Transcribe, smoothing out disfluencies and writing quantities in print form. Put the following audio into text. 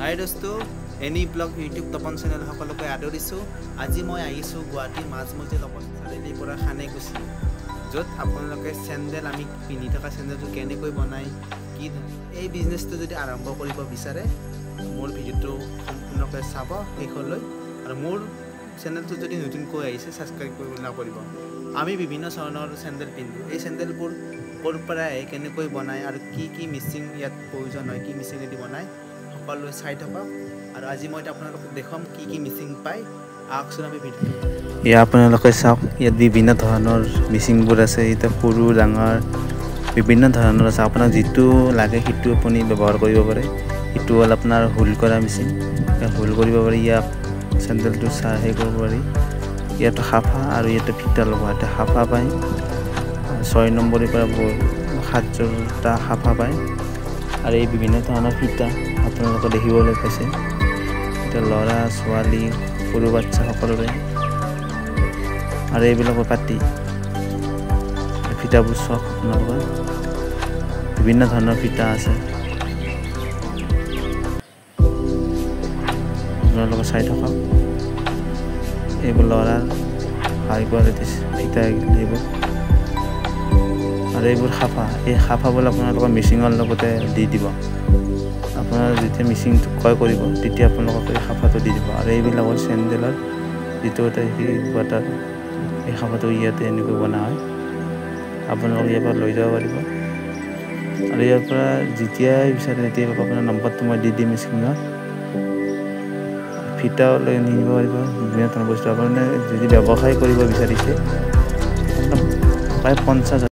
হাই দোস্তো এনি blog YouTube তপন চেনেল সকলকে আদৰিছোঁ। আজি মই আহিছোঁ গুৱাহাটীৰ মাজমজিয়া তপন চাৰিআলিৰ পৰা খানেকুছি, য'ত আপোনালোকে চেণ্ডেল আমি পিন্ধি থকা চেণ্ডেলটো কেনেকৈ বনায়, কি এই বিজনেছটো যদি আৰম্ভ কৰিব বিচাৰে মোৰ ভিডিঅ'টো সম্পূৰ্ণকৈ চাব শেষলৈ। আৰু মোৰ চেনেলটো যদি নতুনকৈ আহিছে ছাবস্ক্ৰাইব কৰিব নাপাহৰিব। আমি বিভিন্ন ধৰণৰ চেণ্ডেল পিন্ধোঁ। এই চেণ্ডেলবোৰ ক'ৰ পৰা আহে, কেনেকৈ বনায় আৰু কি মিচিং ইয়াত প্ৰয়োজন হয়, কি মিচিঙেদি বনায় সকলোৱে চাই থাকক। আৰু আজি মই আপোনালোকক দেখুৱাম কি মিচিং পায়। আহকচোন আমি ভিডিঅ'টো। ইয়াত আপোনালোকে চাওক, ইয়াত বিভিন্ন ধৰণৰ মিচিংবোৰ আছে। এতিয়া সৰু ডাঙৰ বিভিন্ন ধৰণৰ আছে। আপোনাক যিটো লাগে সেইটো আপুনি ব্যৱহাৰ কৰিব পাৰে। এইটো হ'ল আপোনাৰ হোল কৰা মিচিং, হোল কৰিব পাৰি। ইয়াত চেণ্ডেলটো চাই কৰিব পাৰি। ইয়াত সাফা আৰু ইয়াতে ফিটা লগোৱা, ইয়াতে সাফা পায়। 6 নম্বৰৰ পৰা 7যোৰটা সাফা পায়। আৰু এই বিভিন্ন ধৰণৰ ফিটা আপোনালোকে দেখিবলৈ পাইছে। এতিয়া ল'ৰা ছোৱালী সৰু বাচ্চা সকলোৰে। আৰু এইবিলাকৰ পাতি ফিটাবোৰ চব আপোনালোকৰ বিভিন্ন ধৰণৰ ফিটা আছে, আপোনালোকে চাই থাকক। এইবোৰ ল'ৰাৰ হাই কোৱালিটি ফিটা এইবোৰ। আৰু এইবোৰ সাফা, এই সাফাবোৰ আপোনালোকৰ মিচিঙৰ লগতে দি দিব। আপোনাৰ যেতিয়া মিচিংটো ক্ৰয় কৰিব তেতিয়া আপোনালোকক এই সাফাটো দি দিব। আৰু এইবিলাকৰ চেণ্ডেলৰ যিটো এটা ৱাটাৰ, এই সাফাটো ইয়াতে এনেকৈ বনোৱা হয়। আপোনালোকে ইয়াৰ পৰা লৈ যাব পাৰিব। আৰু ইয়াৰ পৰা যেতিয়াই বিচাৰে তেতিয়াই আপোনাৰ নম্বৰটো মই দি দিম স্ক্ৰীণত। ফিটাও লৈ নিব পাৰিব। বিভিন্ন ধৰণৰ বস্তু আপুনি যদি ব্যৱসায় কৰিব বিচাৰিছে প্ৰায় 50,000